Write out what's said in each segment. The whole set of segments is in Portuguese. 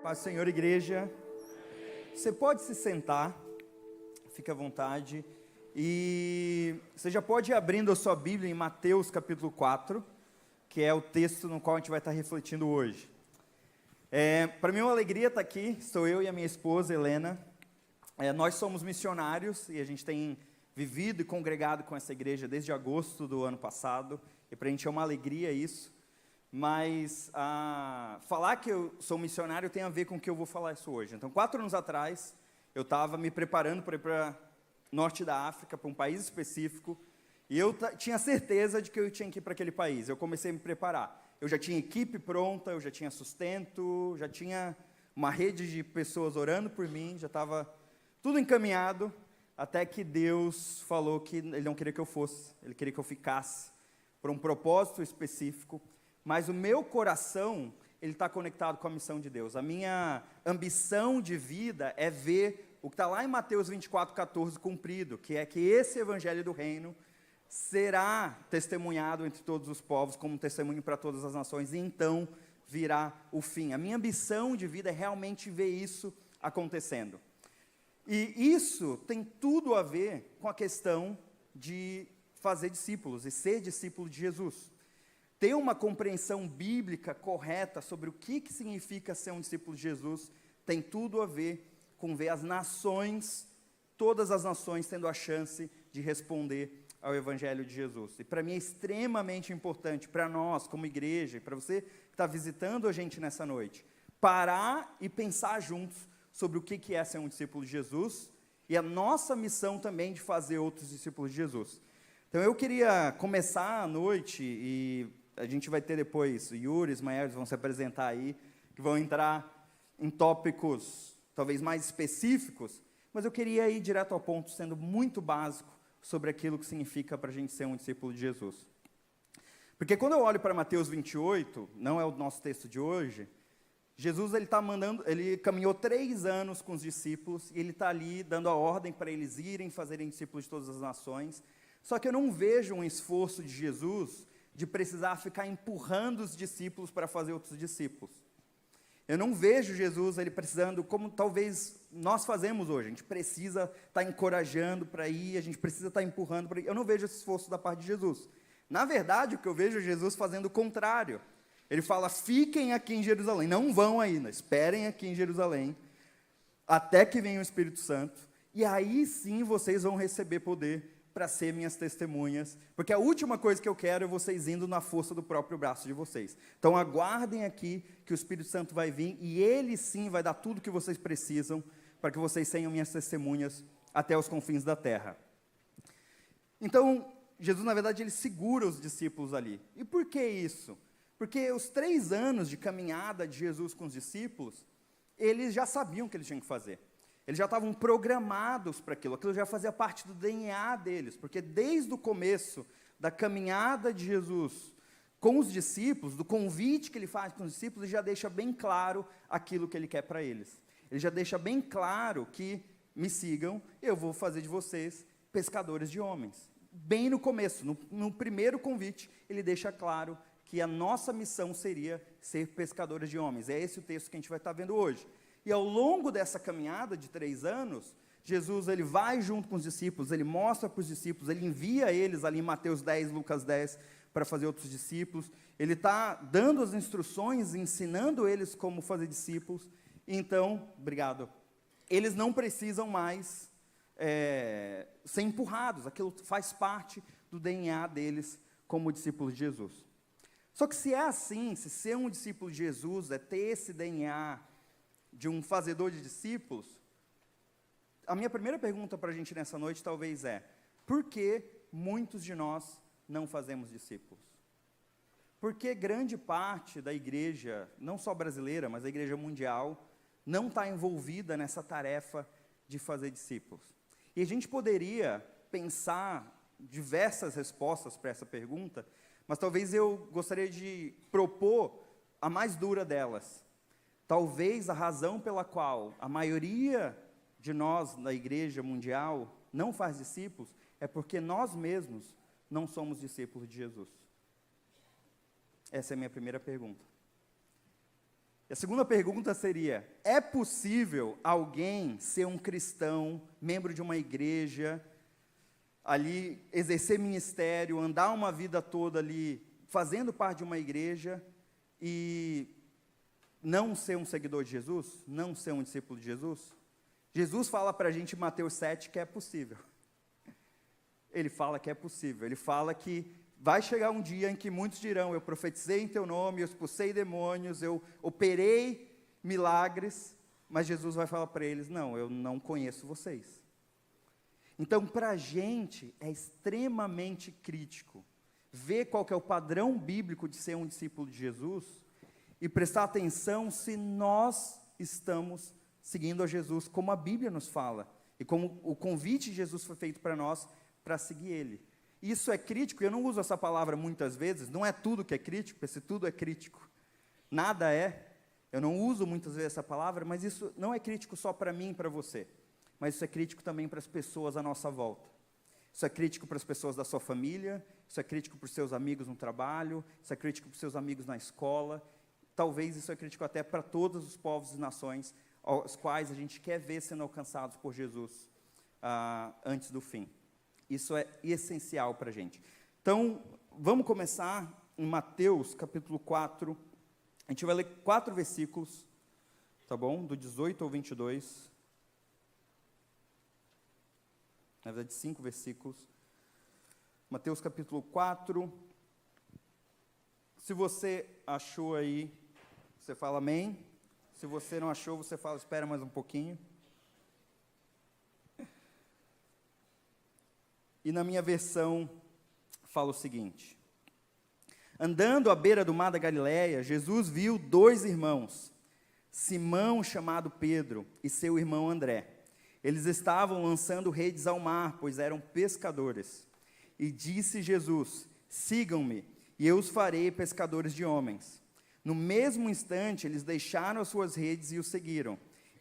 Paz do Senhor, igreja. Você pode se sentar, fique à vontade, e você já pode ir abrindo a sua Bíblia em Mateus capítulo 4, que é o texto no qual a gente vai estar refletindo hoje. Para mim é uma alegria estar aqui, sou eu e a minha esposa Helena. Nós somos missionários e a gente tem vivido e congregado com essa igreja desde agosto do ano passado, e para a gente é uma alegria isso. Mas falar que eu sou missionário tem a ver com o que eu vou falar isso hoje. Então, 4 anos atrás, eu estava me preparando para ir para o norte da África, para um país específico, e eu tinha certeza de que eu tinha que ir para aquele país. Eu comecei a me preparar. Eu já tinha equipe pronta, eu já tinha sustento, já tinha uma rede de pessoas orando por mim, já estava tudo encaminhado, até que Deus falou que Ele não queria que eu fosse, Ele queria que eu ficasse por um propósito específico. Mas o meu coração, ele está conectado com a missão de Deus. A minha ambição de vida é ver o que está lá em Mateus 24:14 cumprido, que é que esse evangelho do reino será testemunhado entre todos os povos, como um testemunho para todas as nações, e então virá o fim. A minha ambição de vida é realmente ver isso acontecendo. E isso tem tudo a ver com a questão de fazer discípulos e ser discípulo de Jesus. Ter uma compreensão bíblica correta sobre o que significa ser um discípulo de Jesus tem tudo a ver com ver as nações, todas as nações tendo a chance de responder ao Evangelho de Jesus. E para mim é extremamente importante, para nós como igreja, e para você que está visitando a gente nessa noite, parar e pensar juntos sobre o que é ser um discípulo de Jesus e a nossa missão também de fazer outros discípulos de Jesus. Então eu queria começar a noite e a gente vai ter depois, Yuri, Ismael, eles vão se apresentar aí, que vão entrar em tópicos talvez mais específicos, mas eu queria ir direto ao ponto, sendo muito básico, sobre aquilo que significa para a gente ser um discípulo de Jesus. Porque quando eu olho para Mateus 28, não é o nosso texto de hoje, Jesus ele caminhou 3 anos com os discípulos, e ele está ali dando a ordem para eles irem, fazerem discípulos de todas as nações, só que eu não vejo um esforço de Jesus de precisar ficar empurrando os discípulos para fazer outros discípulos. Eu não vejo Jesus ele precisando, como talvez nós fazemos hoje, a gente precisa estar encorajando para ir, a gente precisa estar empurrando para ir. Eu não vejo esse esforço da parte de Jesus. Na verdade, o que eu vejo é Jesus fazendo o contrário. Ele fala, fiquem aqui em Jerusalém, não vão ainda, esperem aqui em Jerusalém, até que venha o Espírito Santo, e aí sim vocês vão receber poder para ser minhas testemunhas, porque a última coisa que eu quero é vocês indo na força do próprio braço de vocês. Então aguardem aqui que o Espírito Santo vai vir, e ele sim vai dar tudo que vocês precisam, para que vocês tenham minhas testemunhas até os confins da terra. Então, Jesus na verdade ele segura os discípulos ali. E por que isso? Porque os 3 anos de caminhada de Jesus com os discípulos, eles já sabiam o que eles tinham que fazer. Eles já estavam programados para aquilo já fazia parte do DNA deles, porque desde o começo da caminhada de Jesus com os discípulos, do convite que ele faz com os discípulos, ele já deixa bem claro aquilo que ele quer para eles. Ele já deixa bem claro que, me sigam, eu vou fazer de vocês pescadores de homens. Bem no começo, no primeiro convite, ele deixa claro que a nossa missão seria ser pescadores de homens. É esse o texto que a gente vai estar vendo hoje. E ao longo dessa caminhada de 3 anos, Jesus ele vai junto com os discípulos, ele mostra para os discípulos, ele envia eles ali em Mateus 10, Lucas 10, para fazer outros discípulos. Ele está dando as instruções, ensinando eles como fazer discípulos. Então, obrigado, eles não precisam mais ser empurrados, aquilo faz parte do DNA deles como discípulos de Jesus. Só que se é assim, se ser um discípulo de Jesus é ter esse DNA de um fazedor de discípulos, a minha primeira pergunta para a gente nessa noite talvez por que muitos de nós não fazemos discípulos? Por que grande parte da igreja, não só brasileira, mas a igreja mundial, não está envolvida nessa tarefa de fazer discípulos? E a gente poderia pensar diversas respostas para essa pergunta, mas talvez eu gostaria de propor a mais dura delas. Talvez a razão pela qual a maioria de nós na igreja mundial não faz discípulos é porque nós mesmos não somos discípulos de Jesus. Essa é a minha primeira pergunta. E a segunda pergunta seria: é possível alguém ser um cristão, membro de uma igreja, ali exercer ministério, andar uma vida toda ali fazendo parte de uma igreja e não ser um seguidor de Jesus? Não ser um discípulo de Jesus? Jesus fala para a gente em Mateus 7 que é possível. Ele fala que é possível. Ele fala que vai chegar um dia em que muitos dirão: eu profetizei em teu nome, eu expulsei demônios, eu operei milagres, mas Jesus vai falar para eles: não, eu não conheço vocês. Então, para a gente é extremamente crítico ver qual que é o padrão bíblico de ser um discípulo de Jesus e prestar atenção se nós estamos seguindo a Jesus como a Bíblia nos fala e como o convite de Jesus foi feito para nós para seguir Ele. Isso é crítico, eu não uso essa palavra muitas vezes, não é tudo que é crítico, esse tudo é crítico. Nada é, eu não uso muitas vezes essa palavra, mas isso não é crítico só para mim e para você, mas isso é crítico também para as pessoas à nossa volta. Isso é crítico para as pessoas da sua família, isso é crítico para os seus amigos no trabalho, isso é crítico para os seus amigos na escola, talvez isso é crítico até para todos os povos e nações aos quais a gente quer ver sendo alcançados por Jesus antes do fim. Isso é essencial para a gente. Então, vamos começar em Mateus, capítulo 4. A gente vai ler 4 versículos, tá bom? Do 18 ao 22. Na verdade, 5 versículos. Mateus, capítulo 4. Se você achou aí, você fala amém. Se você não achou, você fala, espera mais um pouquinho. E na minha versão, fala o seguinte: andando à beira do mar da Galileia, Jesus viu 2 irmãos, Simão, chamado Pedro, e seu irmão André. Eles estavam lançando redes ao mar, pois eram pescadores. E disse Jesus: sigam-me, e eu os farei pescadores de homens. No mesmo instante, eles deixaram as suas redes e o seguiram.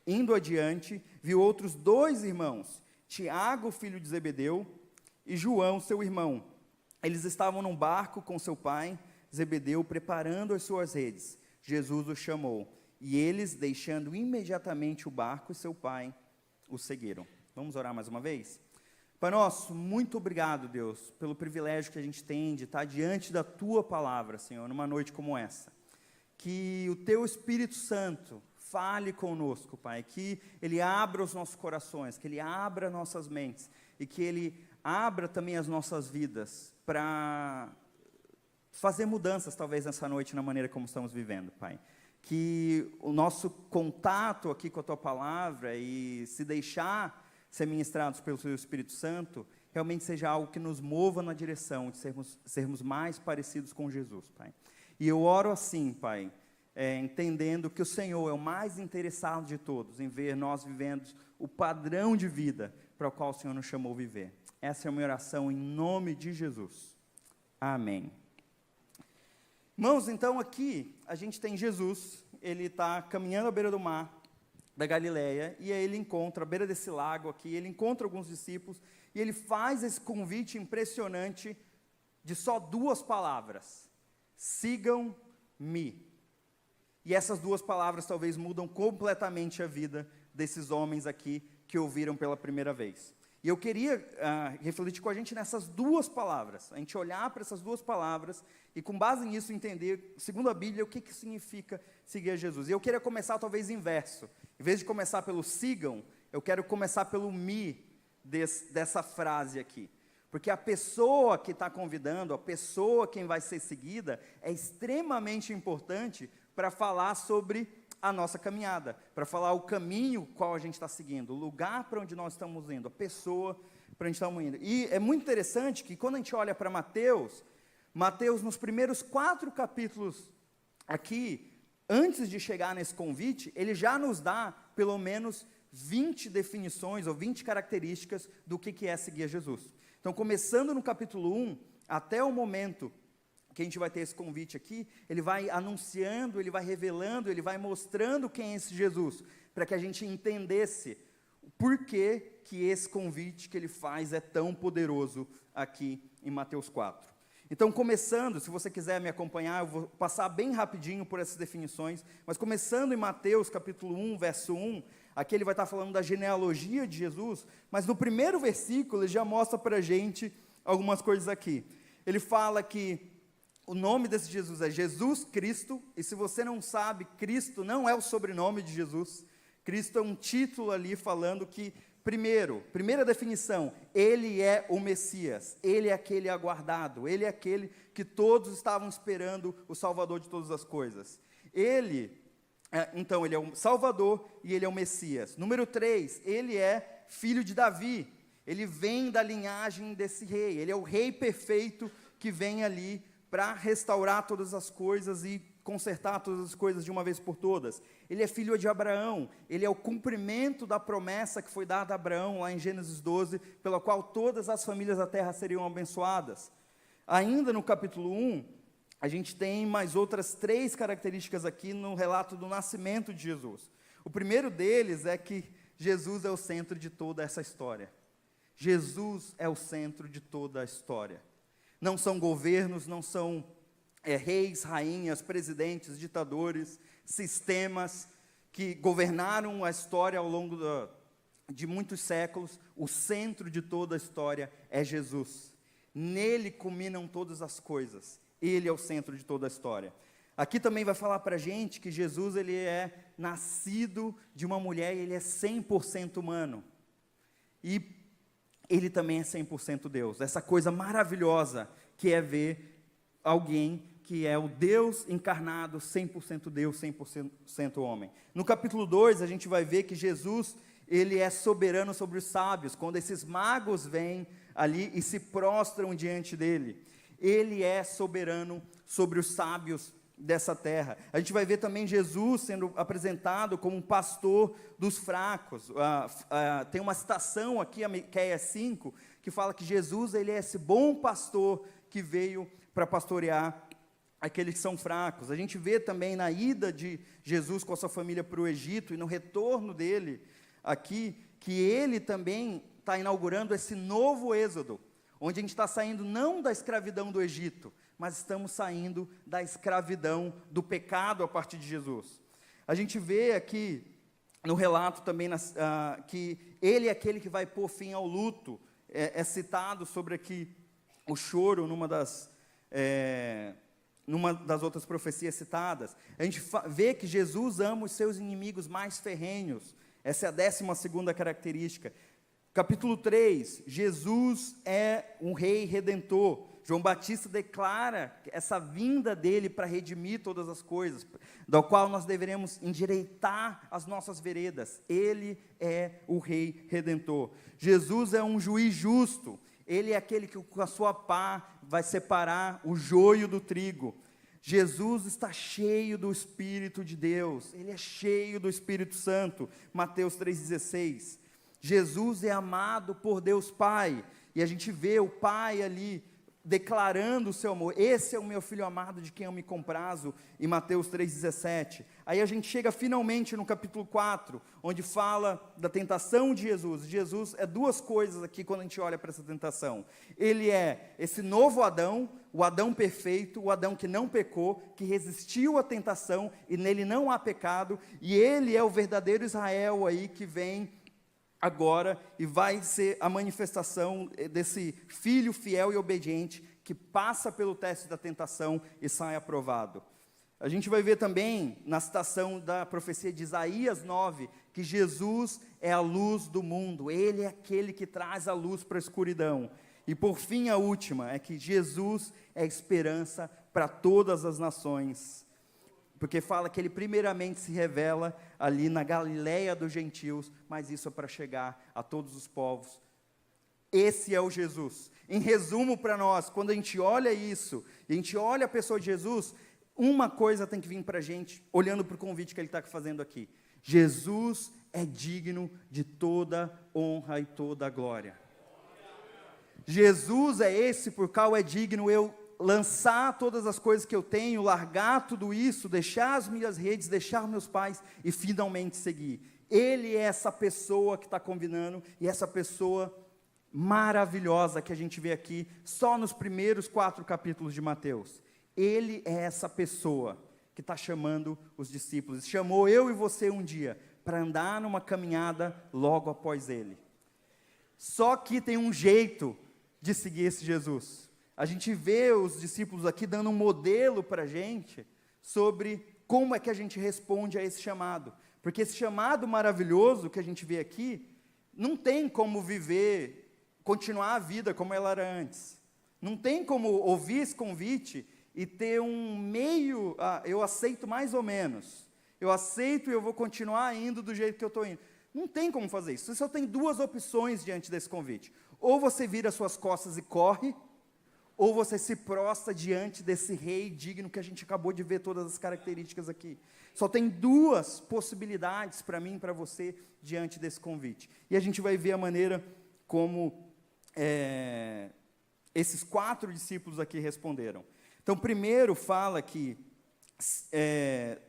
Indo adiante, viu outros 2 irmãos, Tiago, filho de Zebedeu, e João, seu irmão. Eles estavam num barco com seu pai, Zebedeu, preparando as suas redes. Jesus os chamou, e eles, deixando imediatamente o barco e seu pai, o seguiram. Vamos orar mais uma vez? Pai nosso, muito obrigado, Deus, pelo privilégio que a gente tem de estar diante da Tua palavra, Senhor, numa noite como essa. Que o Teu Espírito Santo fale conosco, Pai, que Ele abra os nossos corações, que Ele abra nossas mentes, e que Ele abra também as nossas vidas para fazer mudanças, talvez, nessa noite, na maneira como estamos vivendo, Pai. Que o nosso contato aqui com a Tua Palavra e se deixar ser ministrados pelo Seu Espírito Santo, realmente seja algo que nos mova na direção de sermos mais parecidos com Jesus, Pai. E eu oro assim, Pai, entendendo que o Senhor é o mais interessado de todos em ver nós vivendo o padrão de vida para o qual o Senhor nos chamou a viver. Essa é a minha oração em nome de Jesus. Amém. Irmãos, então aqui a gente tem Jesus, ele está caminhando à beira do mar da Galileia, e aí ele encontra, à beira desse lago aqui, ele encontra alguns discípulos, e ele faz esse convite impressionante de só 2 palavras: sigam-me. E essas 2 palavras talvez mudam completamente a vida desses homens aqui que ouviram pela primeira vez. E eu queria refletir com a gente nessas 2 palavras, a gente olhar para essas 2 palavras e com base nisso entender, segundo a Bíblia, o que significa seguir a Jesus. E eu queria começar talvez inverso, em vez de começar pelo sigam, eu quero começar pelo me dessa frase aqui. Porque a pessoa que está convidando, a pessoa quem vai ser seguida, é extremamente importante para falar sobre a nossa caminhada, para falar o caminho qual a gente está seguindo, o lugar para onde nós estamos indo, a pessoa para onde estamos indo. E é muito interessante que quando a gente olha para Mateus, nos primeiros 4 capítulos aqui, antes de chegar nesse convite, ele já nos dá pelo menos 20 definições ou 20 características do que é seguir a Jesus. Então, começando no capítulo 1, até o momento que a gente vai ter esse convite aqui, ele vai anunciando, ele vai revelando, ele vai mostrando quem é esse Jesus, para que a gente entendesse o porquê que esse convite que ele faz é tão poderoso aqui em Mateus 4. Então, começando, se você quiser me acompanhar, eu vou passar bem rapidinho por essas definições, mas começando em Mateus, capítulo 1, verso 1, aqui ele vai estar falando da genealogia de Jesus, mas no primeiro versículo ele já mostra para a gente algumas coisas aqui. Ele fala que o nome desse Jesus é Jesus Cristo, e se você não sabe, Cristo não é o sobrenome de Jesus, Cristo é um título ali falando que, primeira definição, ele é o Messias, ele é aquele aguardado, ele é aquele que todos estavam esperando, o Salvador de todas as coisas. Então, ele é o Salvador e ele é o Messias. Número 3, ele é filho de Davi, ele vem da linhagem desse rei, ele é o rei perfeito que vem ali para restaurar todas as coisas e consertar todas as coisas de uma vez por todas. Ele é filho de Abraão, ele é o cumprimento da promessa que foi dada a Abraão, lá em Gênesis 12, pela qual todas as famílias da terra seriam abençoadas. Ainda no capítulo 1, a gente tem mais outras 3 características aqui no relato do nascimento de Jesus. O primeiro deles é que Jesus é o centro de toda essa história. Jesus é o centro de toda a história. Não são governos, não são reis, rainhas, presidentes, ditadores, sistemas que governaram a história ao longo de muitos séculos. O centro de toda a história é Jesus. Nele culminam todas as coisas. Ele é o centro de toda a história. Aqui também vai falar para a gente que Jesus ele é nascido de uma mulher e ele é 100% humano. E ele também é 100% Deus. Essa coisa maravilhosa que é ver alguém que é o Deus encarnado, 100% Deus, 100% homem. No capítulo 2, a gente vai ver que Jesus, ele é soberano sobre os sábios. Quando esses magos vêm ali e se prostram diante dele, ele é soberano sobre os sábios dessa terra. A gente vai ver também Jesus sendo apresentado como um pastor dos fracos. Tem uma citação aqui, Miqueias 5, que fala que Jesus ele é esse bom pastor que veio para pastorear aqueles que são fracos. A gente vê também na ida de Jesus com a sua família para o Egito e no retorno dele aqui, que ele também está inaugurando esse novo êxodo, onde a gente está saindo não da escravidão do Egito, mas estamos saindo da escravidão do pecado a partir de Jesus. A gente vê aqui no relato também que ele é aquele que vai pôr fim ao luto. É citado sobre aqui o choro numa das outras profecias citadas. A gente vê que Jesus ama os seus inimigos mais ferrenhos. Essa é a 12ª característica. Capítulo 3, Jesus é um rei redentor. João Batista declara essa vinda dele para redimir todas as coisas, da qual nós deveremos endireitar as nossas veredas. Ele é o rei redentor. Jesus é um juiz justo. Ele é aquele que com a sua pá vai separar o joio do trigo. Jesus está cheio do Espírito de Deus. Ele é cheio do Espírito Santo. Mateus 3,16. Jesus é amado por Deus Pai. E a gente vê o Pai ali declarando o seu amor. Esse é o meu filho amado de quem eu me comprazo, em Mateus 3,17. Aí a gente chega finalmente no capítulo 4, onde fala da tentação de Jesus. Jesus é 2 coisas aqui quando a gente olha para essa tentação. Ele é esse novo Adão, o Adão perfeito, o Adão que não pecou, que resistiu à tentação e nele não há pecado, e ele é o verdadeiro Israel aí que vem agora, e vai ser a manifestação desse filho fiel e obediente, que passa pelo teste da tentação e sai aprovado. A gente vai ver também, na citação da profecia de Isaías 9, que Jesus é a luz do mundo, ele é aquele que traz a luz para a escuridão. E por fim, a última, é que Jesus é esperança para todas as nações, porque fala que ele primeiramente se revela ali na Galileia dos gentios, mas isso é para chegar a todos os povos. Esse é o Jesus. Em resumo para nós, quando a gente olha isso, e a gente olha a pessoa de Jesus, uma coisa tem que vir para a gente, olhando para o convite que ele está fazendo aqui. Jesus é digno de toda honra e toda glória. Jesus é esse por qual é digno eu lançar todas as coisas que eu tenho, largar tudo isso, deixar as minhas redes, deixar meus pais e finalmente seguir. Ele é essa pessoa que está combinando, e essa pessoa maravilhosa que a gente vê aqui, só nos primeiros 4 capítulos de Mateus. Ele é essa pessoa que está chamando os discípulos, chamou eu e você um dia, para andar numa caminhada logo após ele. Só que tem um jeito de seguir esse Jesus. A gente vê os discípulos aqui dando um modelo para a gente, sobre como é que a gente responde a esse chamado. Porque esse chamado maravilhoso que a gente vê aqui, não tem como viver, continuar a vida como ela era antes. Não tem como ouvir esse convite e ter um meio, eu aceito mais ou menos. Eu aceito e eu vou continuar indo do jeito que eu estou indo. Não tem como fazer isso. Você só tem 2 opções diante desse convite. Ou você vira suas costas e corre, ou você se prostra diante desse rei digno que a gente acabou de ver todas as características aqui. Só tem 2 possibilidades para mim e para você diante desse convite. E a gente vai ver a maneira como esses 4 discípulos aqui responderam. Então, primeiro fala que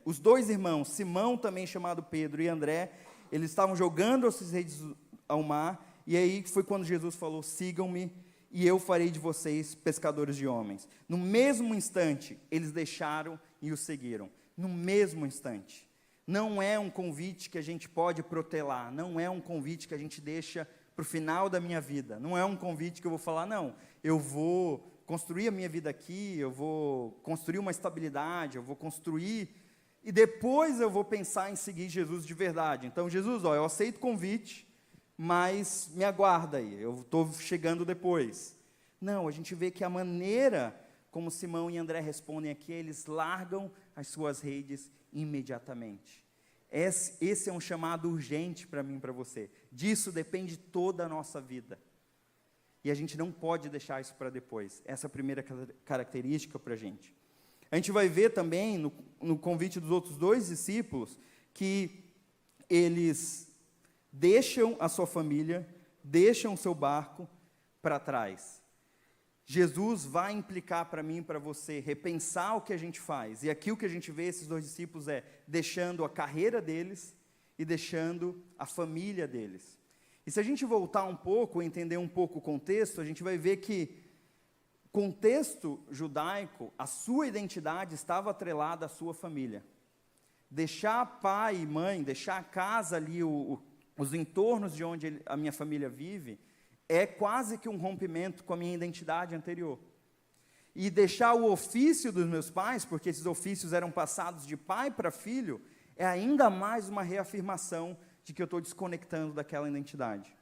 os 2 irmãos, Simão, também chamado Pedro, e André, eles estavam jogando as redes ao mar, e aí foi quando Jesus falou: sigam-me, e eu farei de vocês pescadores de homens. No mesmo instante, eles deixaram e o seguiram. No mesmo instante. Não é um convite que a gente pode protelar, não é um convite que a gente deixa para o final da minha vida, não é um convite que eu vou falar, não, eu vou construir a minha vida aqui, eu vou construir uma estabilidade, eu vou construir, e depois eu vou pensar em seguir Jesus de verdade. Então, Jesus, eu aceito o convite, mas me aguarda aí, eu estou chegando depois. Não, a gente vê que a maneira como Simão e André respondem aqui, eles largam as suas redes imediatamente. Esse é um chamado urgente para mim e para você. Disso depende toda a nossa vida. E a gente não pode deixar isso para depois. Essa é a primeira característica para a gente. A gente vai ver também, no convite dos outros 2 discípulos, que eles deixam a sua família, deixam o seu barco para trás. Jesus vai implicar para mim e para você repensar o que a gente faz. E aqui o que a gente vê, esses 2 discípulos, deixando a carreira deles e deixando a família deles. E se a gente voltar um pouco, entender um pouco o contexto, a gente vai ver que, contexto judaico, a sua identidade estava atrelada à sua família. Deixar pai e mãe, deixar a casa ali, os entornos de onde a minha família vive, é quase que um rompimento com a minha identidade anterior. E deixar o ofício dos meus pais, porque esses ofícios eram passados de pai para filho, é ainda mais uma reafirmação de que eu estou desconectando daquela identidade.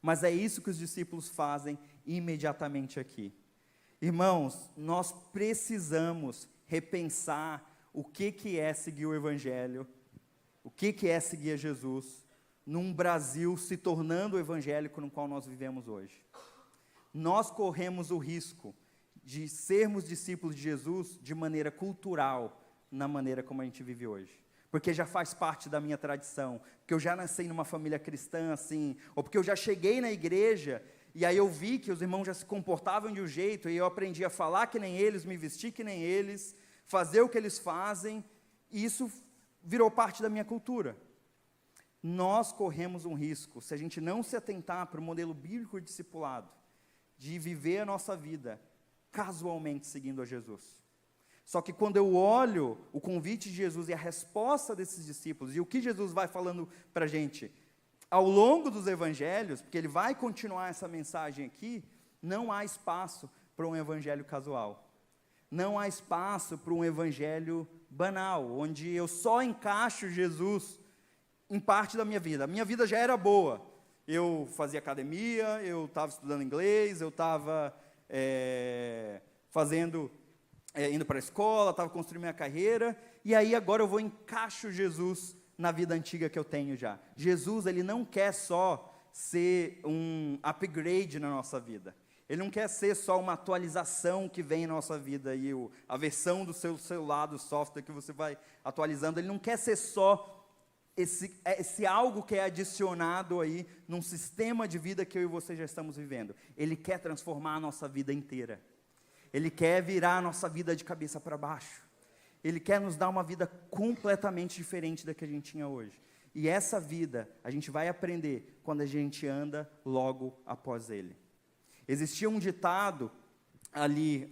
Mas é isso que os discípulos fazem imediatamente aqui. Irmãos, nós precisamos repensar o que é seguir o Evangelho, o que é seguir a Jesus, num Brasil se tornando o evangélico no qual nós vivemos hoje. Nós corremos o risco de sermos discípulos de Jesus de maneira cultural, na maneira como a gente vive hoje. Porque já faz parte da minha tradição, porque eu já nasci numa família cristã assim, ou porque eu já cheguei na igreja, e aí eu vi que os irmãos já se comportavam de um jeito, e eu aprendi a falar que nem eles, me vestir que nem eles, fazer o que eles fazem, e isso virou parte da minha cultura. Nós corremos um risco, se a gente não se atentar para o modelo bíblico de discipulado, de viver a nossa vida casualmente seguindo a Jesus. Só que quando eu olho o convite de Jesus e a resposta desses discípulos, e o que Jesus vai falando para a gente ao longo dos evangelhos, porque ele vai continuar essa mensagem aqui, não há espaço para um evangelho casual. Não há espaço para um evangelho banal, onde eu só encaixo Jesus em parte da minha vida. A minha vida já era boa. Eu fazia academia, eu estava estudando inglês, eu estava indo para a escola, estava construindo minha carreira, e aí agora eu vou encaixo Jesus na vida antiga que eu tenho já. Jesus, ele não quer só ser um upgrade na nossa vida. Ele não quer ser só uma atualização que vem na nossa vida, e a versão do seu celular, do software que você vai atualizando, ele não quer ser só esse algo que é adicionado aí num sistema de vida que eu e você já estamos vivendo. Ele quer transformar a nossa vida inteira. Ele quer virar a nossa vida de cabeça para baixo. Ele quer nos dar uma vida completamente diferente da que a gente tinha hoje. E essa vida a gente vai aprender quando a gente anda logo após Ele. Existia um ditado ali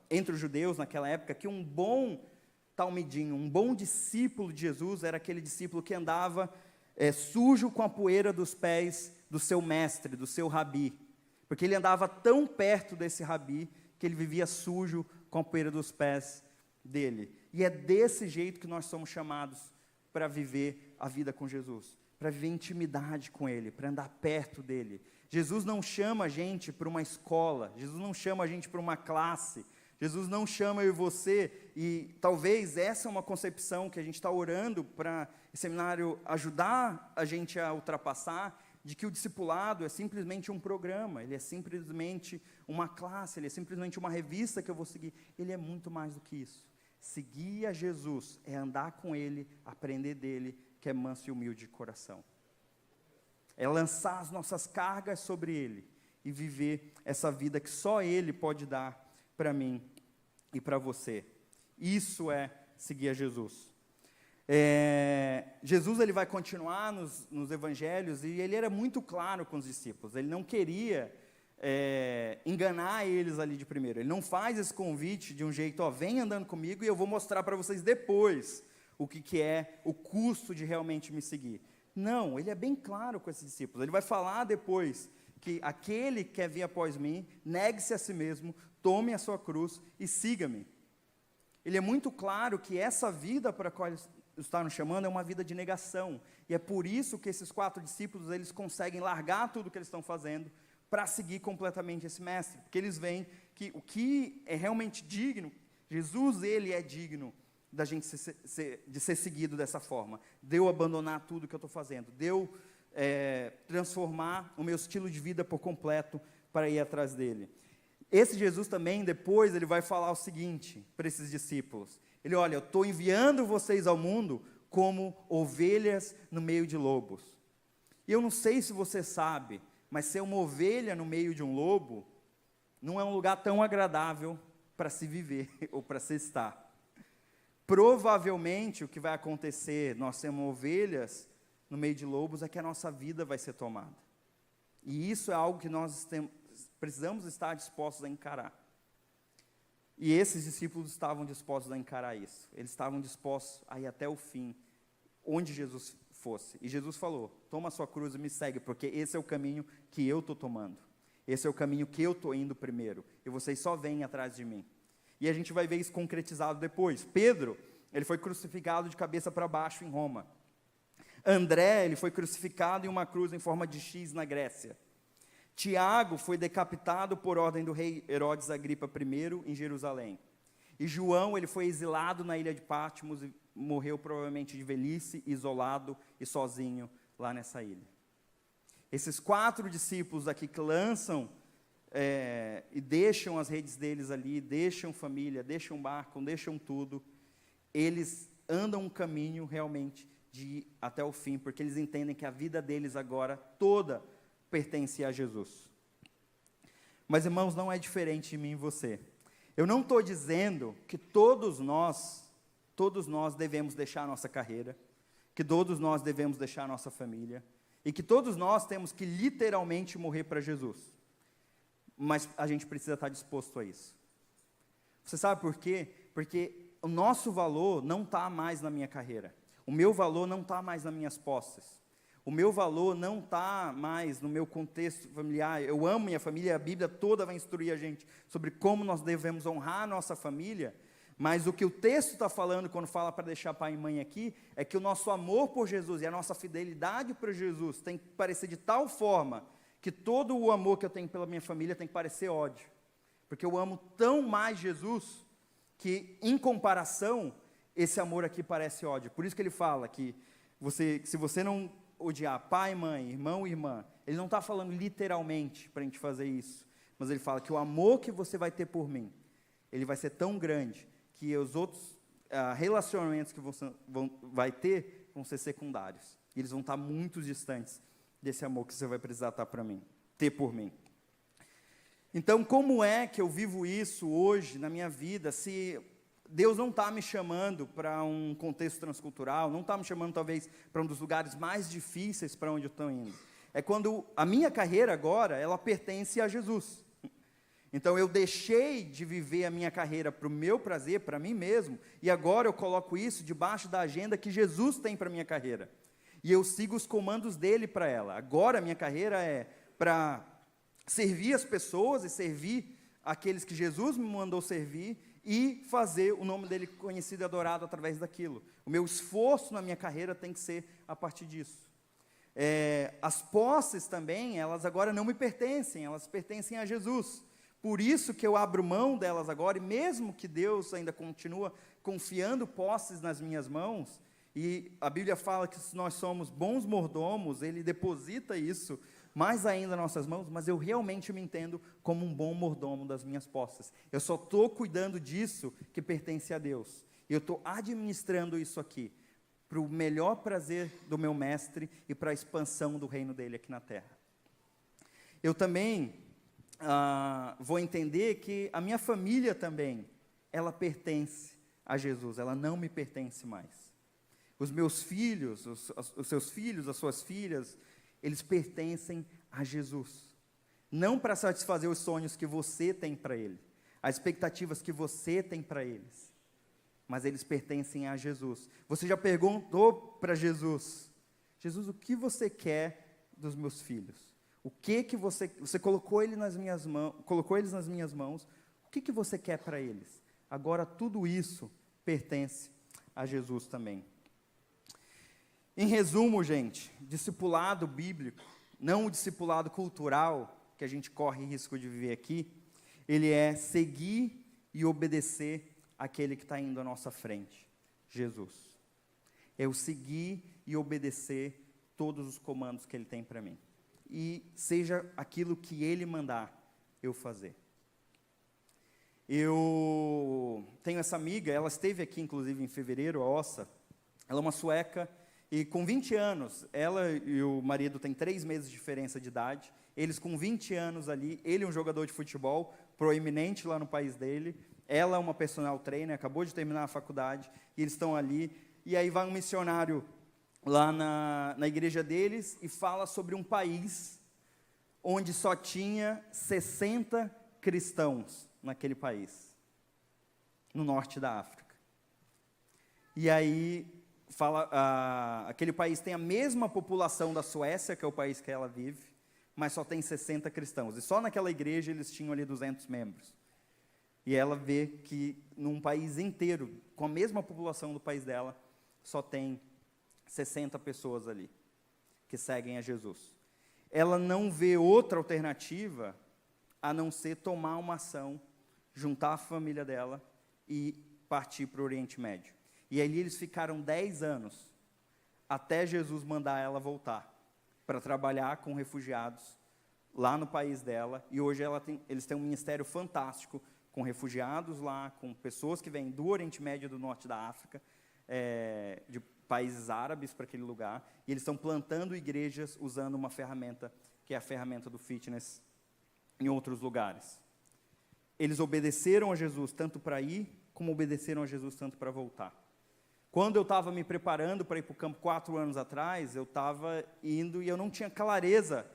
entre os judeus naquela época, que um bom talmidinho, um bom discípulo de Jesus, era aquele discípulo que andava sujo com a poeira dos pés do seu mestre, do seu rabi, porque ele andava tão perto desse rabi, que ele vivia sujo com a poeira dos pés dele. E é desse jeito que nós somos chamados para viver a vida com Jesus, para viver intimidade com Ele, para andar perto dEle. Jesus não chama a gente para uma escola, Jesus não chama a gente para uma classe, Jesus não chama eu e você, e talvez essa é uma concepção que a gente está orando para o seminário ajudar a gente a ultrapassar, de que o discipulado é simplesmente um programa, ele é simplesmente uma classe, ele é simplesmente uma revista que eu vou seguir. Ele é muito mais do que isso. Seguir a Jesus é andar com Ele, aprender dEle, que é manso e humilde de coração. É lançar as nossas cargas sobre Ele e viver essa vida que só Ele pode dar para mim e para você. Isso é seguir a Jesus. Jesus ele vai continuar nos evangelhos, e ele era muito claro com os discípulos. Ele não queria enganar eles ali de primeiro. Ele não faz esse convite de um jeito, vem andando comigo e eu vou mostrar para vocês depois o que é o custo de realmente me seguir. Não, ele é bem claro com esses discípulos. Ele vai falar depois que aquele que quer vir após mim, negue-se a si mesmo, tome a sua cruz e siga-me. Ele é muito claro que essa vida para a qual ele está nos chamando é uma vida de negação. E é por isso que esses 4 discípulos, eles conseguem largar tudo o que eles estão fazendo para seguir completamente esse mestre. Porque eles veem que o que é realmente digno, Jesus, ele é digno da gente de ser seguido dessa forma. De eu abandonar tudo que eu estou fazendo. De eu transformar o meu estilo de vida por completo para ir atrás dele. Esse Jesus também, depois, ele vai falar o seguinte para esses discípulos. Ele, olha, eu estou enviando vocês ao mundo como ovelhas no meio de lobos. E eu não sei se você sabe, mas ser uma ovelha no meio de um lobo não é um lugar tão agradável para se viver ou para se estar. Provavelmente o que vai acontecer, nós sermos ovelhas no meio de lobos, é que a nossa vida vai ser tomada. E isso é algo que nós precisamos estar dispostos a encarar. E esses discípulos estavam dispostos a encarar isso. Eles estavam dispostos a ir até o fim, onde Jesus fosse. E Jesus falou, toma a sua cruz e me segue, porque esse é o caminho que eu estou tomando. Esse é o caminho que eu estou indo primeiro. E vocês só vêm atrás de mim. E a gente vai ver isso concretizado depois. Pedro, ele foi crucificado de cabeça para baixo em Roma. André, ele foi crucificado em uma cruz em forma de X na Grécia. Tiago foi decapitado por ordem do rei Herodes Agripa I em Jerusalém. E João, ele foi exilado na ilha de Patmos e morreu provavelmente de velhice, isolado e sozinho lá nessa ilha. Esses 4 discípulos aqui que lançam e deixam as redes deles ali, deixam família, deixam barco, deixam tudo, eles andam um caminho realmente de ir até o fim, porque eles entendem que a vida deles agora toda pertence a Jesus. Mas, irmãos, não é diferente de mim e você. Eu não estou dizendo que todos nós devemos deixar a nossa carreira, que todos nós devemos deixar a nossa família, e que todos nós temos que literalmente morrer para Jesus. Mas a gente precisa estar disposto a isso. Você sabe por quê? Porque o nosso valor não está mais na minha carreira. O meu valor não está mais nas minhas posses. O meu valor não está mais no meu contexto familiar. Eu amo minha família, a Bíblia toda vai instruir a gente sobre como nós devemos honrar a nossa família, mas o que o texto está falando quando fala para deixar pai e mãe aqui, é que o nosso amor por Jesus e a nossa fidelidade para Jesus tem que parecer de tal forma, que todo o amor que eu tenho pela minha família tem que parecer ódio, porque eu amo tão mais Jesus, que em comparação, esse amor aqui parece ódio. Por isso que ele fala que se você não odiar pai, mãe, irmão e irmã, ele não está falando literalmente para a gente fazer isso, mas ele fala que o amor que você vai ter por mim, ele vai ser tão grande, que os outros relacionamentos que você vai ter, vão ser secundários, e eles vão estar muito distantes desse amor que você vai precisar ter por mim. Então, como é que eu vivo isso hoje na minha vida, se Deus não está me chamando para um contexto transcultural, não está me chamando talvez para um dos lugares mais difíceis para onde eu estou indo. É quando a minha carreira agora, ela pertence a Jesus. Então eu deixei de viver a minha carreira para o meu prazer, para mim mesmo, e agora eu coloco isso debaixo da agenda que Jesus tem para a minha carreira. E eu sigo os comandos dele para ela. Agora a minha carreira é para servir as pessoas e servir aqueles que Jesus me mandou servir e fazer o nome dele conhecido e adorado através daquilo. O meu esforço na minha carreira tem que ser a partir disso. As posses também, elas agora não me pertencem, elas pertencem a Jesus. Por isso que eu abro mão delas agora, e mesmo que Deus ainda continua confiando posses nas minhas mãos, e a Bíblia fala que se nós somos bons mordomos, Ele deposita isso mais ainda nas nossas mãos, mas eu realmente me entendo como um bom mordomo das minhas posses. Eu só estou cuidando disso que pertence a Deus. E eu estou administrando isso aqui, para o melhor prazer do meu mestre e para a expansão do reino dele aqui na terra. Eu também vou entender que a minha família também, ela pertence a Jesus, ela não me pertence mais. Os meus filhos, os seus filhos, as suas filhas, eles pertencem a Jesus. Não para satisfazer os sonhos que você tem para ele, as expectativas que você tem para eles, mas eles pertencem a Jesus. Você já perguntou para Jesus: Jesus, o que você quer dos meus filhos? O que você colocou eles nas minhas mãos, o que você quer para eles? Agora tudo isso pertence a Jesus também. Em resumo, gente, discipulado bíblico, não o discipulado cultural, que a gente corre risco de viver aqui, ele é seguir e obedecer aquele que está indo à nossa frente, Jesus. É o seguir e obedecer todos os comandos que Ele tem para mim. E seja aquilo que Ele mandar eu fazer. Eu tenho essa amiga, ela esteve aqui inclusive em fevereiro, a Ossa. Ela é uma sueca, e com 20 anos, ela e o marido têm 3 meses de diferença de idade. Eles com 20 anos ali, ele é um jogador de futebol proeminente lá no país dele, ela é uma personal trainer, acabou de terminar a faculdade, e eles estão ali, e aí vai um missionário lá na igreja deles, e fala sobre um país onde só tinha 60 cristãos naquele país, no norte da África. E aí, aquele país tem a mesma população da Suécia, que é o país que ela vive, mas só tem 60 cristãos, e só naquela igreja eles tinham ali 200 membros. E ela vê que num país inteiro, com a mesma população do país dela, só tem 60 pessoas ali, que seguem a Jesus. Ela não vê outra alternativa, a não ser tomar uma ação, juntar a família dela e partir para o Oriente Médio. E ali eles ficaram 10 anos, até Jesus mandar ela voltar, para trabalhar com refugiados, lá no país dela, e hoje eles têm um ministério fantástico, com refugiados lá, com pessoas que vêm do Oriente Médio e do Norte da África, de países árabes para aquele lugar, e eles estão plantando igrejas usando uma ferramenta, que é a ferramenta do fitness, em outros lugares. Eles obedeceram a Jesus tanto para ir, como obedeceram a Jesus tanto para voltar. Quando eu estava me preparando para ir para o campo 4 anos atrás, eu estava indo e eu não tinha clareza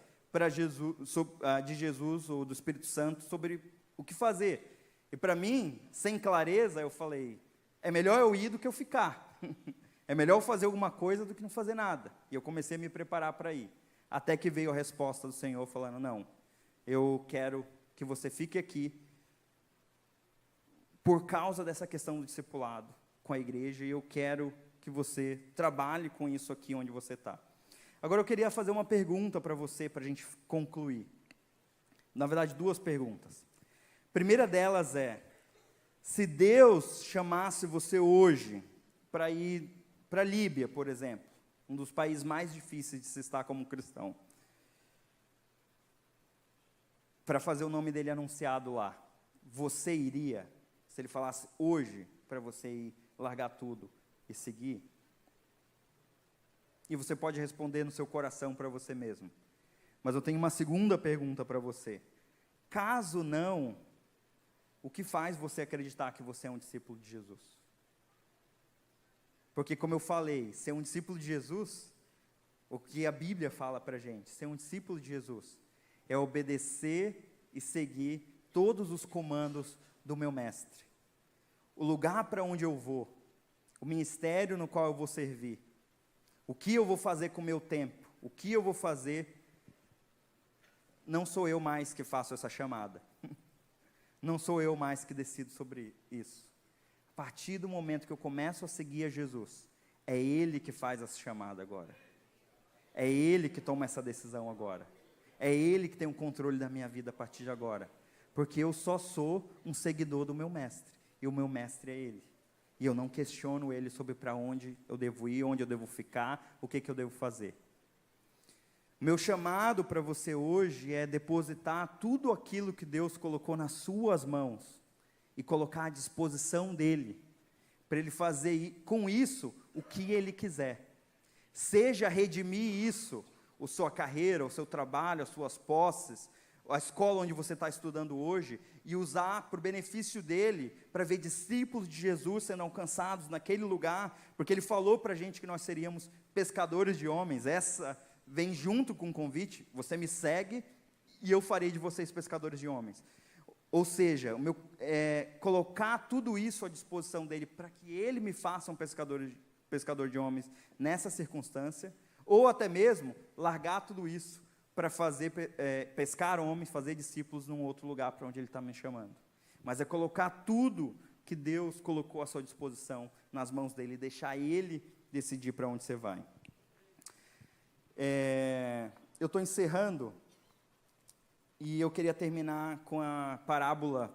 de Jesus ou do Espírito Santo sobre o que fazer. E para mim, sem clareza, eu falei, é melhor eu ir do que eu ficar. É melhor eu fazer alguma coisa do que não fazer nada. E eu comecei a me preparar para ir. Até que veio a resposta do Senhor falando, não, eu quero que você fique aqui por causa dessa questão do discipulado com a igreja, e eu quero que você trabalhe com isso aqui onde você está. Agora eu queria fazer uma pergunta para você, para a gente concluir. Na verdade, 2 perguntas. A primeira delas é, se Deus chamasse você hoje para ir para a Líbia, por exemplo, um dos países mais difíceis de se estar como cristão, para fazer o nome dele anunciado lá, você iria? Se ele falasse hoje para você ir largar tudo e seguir? E você pode responder no seu coração para você mesmo. Mas eu tenho uma segunda pergunta para você. Caso não, o que faz você acreditar que você é um discípulo de Jesus? Porque, como eu falei, ser um discípulo de Jesus, o que a Bíblia fala para a gente, ser um discípulo de Jesus, é obedecer e seguir todos os comandos do meu mestre. O lugar para onde eu vou, o ministério no qual eu vou servir, o que eu vou fazer com o meu tempo, o que eu vou fazer, não sou eu mais que faço essa chamada. Não sou eu mais que decido sobre isso. A partir do momento que eu começo a seguir a Jesus, é Ele que faz essa chamada agora. É Ele que toma essa decisão agora. É Ele que tem o controle da minha vida a partir de agora. Porque eu só sou um seguidor do meu mestre. E o meu mestre é Ele. E eu não questiono Ele sobre para onde eu devo ir, onde eu devo ficar, o que eu devo fazer. O meu chamado para você hoje é depositar tudo aquilo que Deus colocou nas suas mãos e colocar à disposição dEle, para Ele fazer com isso o que Ele quiser. Seja redimir isso, a sua carreira, o seu trabalho, as suas posses, a escola onde você está estudando hoje, e usar para o benefício dEle, para ver discípulos de Jesus sendo alcançados naquele lugar, porque Ele falou para a gente que nós seríamos pescadores de homens. Essa vem junto com o convite: você me segue e eu farei de vocês pescadores de homens. Ou seja, colocar tudo isso à disposição dEle, para que Ele me faça um pescador de homens nessa circunstância, ou até mesmo largar tudo isso para fazer pescar homens, fazer discípulos num outro lugar para onde Ele está me chamando. Mas é colocar tudo que Deus colocou à sua disposição nas mãos dEle e deixar Ele decidir para onde você vai. Eu estou encerrando e eu queria terminar com a parábola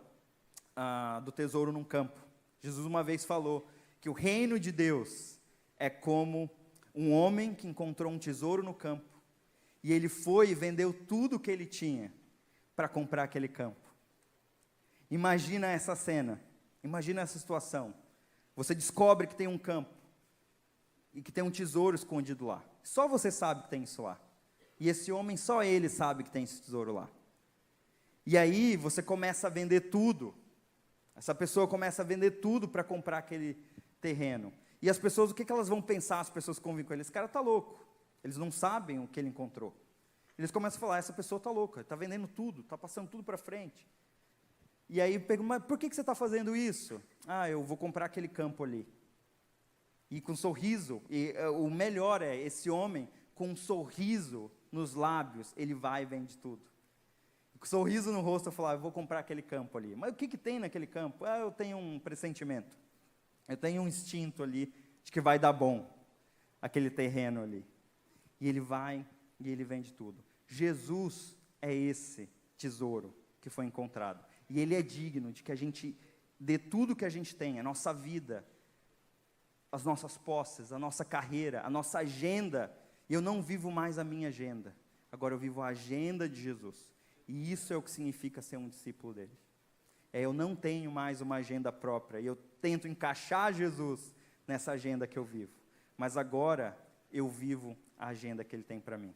do tesouro num campo. Jesus uma vez falou que o reino de Deus é como um homem que encontrou um tesouro no campo e ele foi e vendeu tudo o que ele tinha para comprar aquele campo. Imagina essa cena, imagina essa situação. Você descobre que tem um campo e que tem um tesouro escondido lá. Só você sabe que tem isso lá. E esse homem, só ele sabe que tem esse tesouro lá. E aí você começa a vender tudo. Essa pessoa começa a vender tudo para comprar aquele terreno. E as pessoas, o que elas vão pensar, as pessoas que convivem com ele? Esse cara está louco. Eles não sabem o que ele encontrou. Eles começam a falar: essa pessoa está louca, está vendendo tudo, está passando tudo para frente. E aí perguntam: mas por que você está fazendo isso? Ah, eu vou comprar aquele campo ali. E com um sorriso, e o melhor é, esse homem, com um sorriso nos lábios, ele vai e vende tudo. Com um sorriso no rosto, eu falo: eu vou comprar aquele campo ali. Mas o que tem naquele campo? Ah, eu tenho um pressentimento. Eu tenho um instinto ali, de que vai dar bom, aquele terreno ali. E ele vai, e ele vende tudo. Jesus é esse tesouro que foi encontrado. E Ele é digno de que a gente dê tudo que a gente tem, a nossa vida, as nossas posses, a nossa carreira, a nossa agenda. Eu não vivo mais a minha agenda, agora eu vivo a agenda de Jesus. E isso é o que significa ser um discípulo dele. Eu não tenho mais uma agenda própria, e eu tento encaixar Jesus nessa agenda que eu vivo. Mas agora eu vivo a agenda que Ele tem para mim.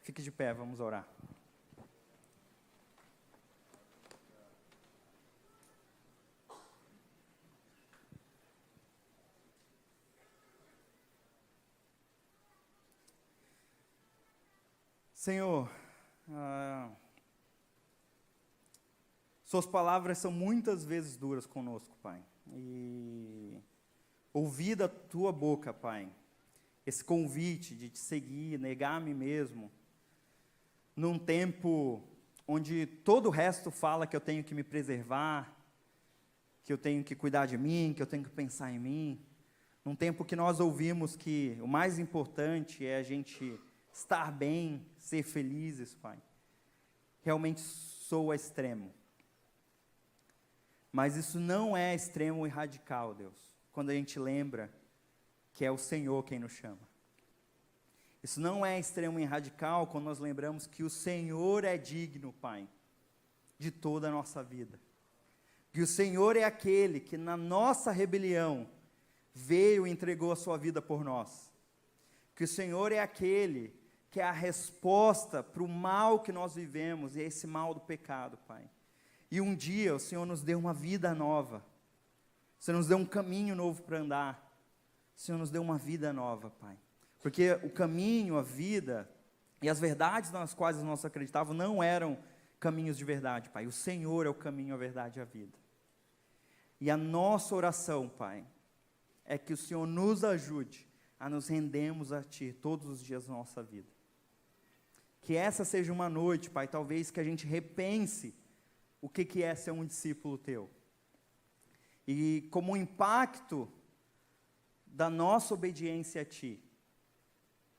Fique de pé, vamos orar. Senhor, Suas palavras são muitas vezes duras conosco, Pai. E ouvir da Tua boca, Pai, esse convite de Te seguir, negar a mim mesmo, num tempo onde todo o resto fala que eu tenho que me preservar, que eu tenho que cuidar de mim, que eu tenho que pensar em mim, num tempo que nós ouvimos que o mais importante é a gente estar bem, ser felizes, Pai. Realmente soa extremo. Mas isso não é extremo e radical, Deus, quando a gente lembra que é o Senhor quem nos chama. Isso não é extremo e radical quando nós lembramos que o Senhor é digno, Pai, de toda a nossa vida. Que o Senhor é aquele que na nossa rebelião veio e entregou a sua vida por nós. Que o Senhor é aquele que é a resposta para o mal que nós vivemos, e é esse mal do pecado, Pai. E um dia o Senhor nos deu uma vida nova. O Senhor nos deu um caminho novo para andar. O Senhor nos deu uma vida nova, Pai. Porque o caminho, a vida e as verdades nas quais nós acreditávamos não eram caminhos de verdade, Pai. O Senhor é o caminho, a verdade e a vida. E a nossa oração, Pai, é que o Senhor nos ajude a nos rendermos a Ti todos os dias da nossa vida. Que essa seja uma noite, Pai, talvez que a gente repense o que é ser um discípulo Teu. E como um impacto da nossa obediência a Ti,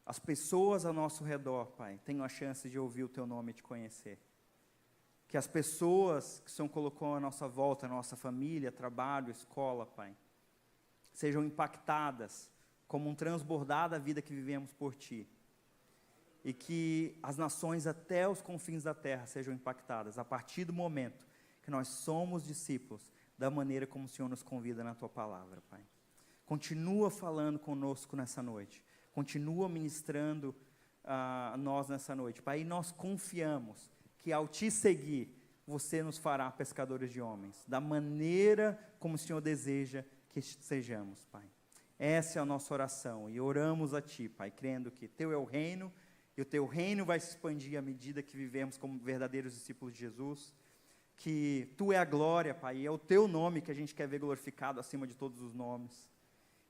as pessoas ao nosso redor, Pai, tenham a chance de ouvir o Teu nome e Te conhecer. Que as pessoas que o Senhor colocou à nossa volta, na nossa família, trabalho, escola, Pai, sejam impactadas como um transbordar da vida que vivemos por Ti. E que as nações até os confins da terra sejam impactadas a partir do momento que nós somos discípulos da maneira como o Senhor nos convida na Tua palavra, Pai. Continua falando conosco nessa noite. Continua ministrando a nós nessa noite, Pai. E nós confiamos que ao Te seguir, você nos fará pescadores de homens, da maneira como o Senhor deseja que sejamos, Pai. Essa é a nossa oração, e oramos a Ti, Pai, crendo que Teu é o reino, e o Teu reino vai se expandir à medida que vivemos como verdadeiros discípulos de Jesus, que Tu é a glória, Pai, e é o Teu nome que a gente quer ver glorificado acima de todos os nomes,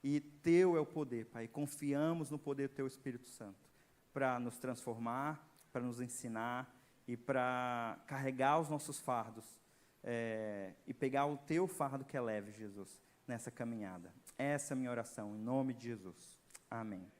e Teu é o poder, Pai, confiamos no poder do Teu Espírito Santo, para nos transformar, para nos ensinar, e para carregar os nossos fardos, e pegar o Teu fardo que é leve, Jesus, nessa caminhada. Essa é a minha oração, em nome de Jesus. Amém.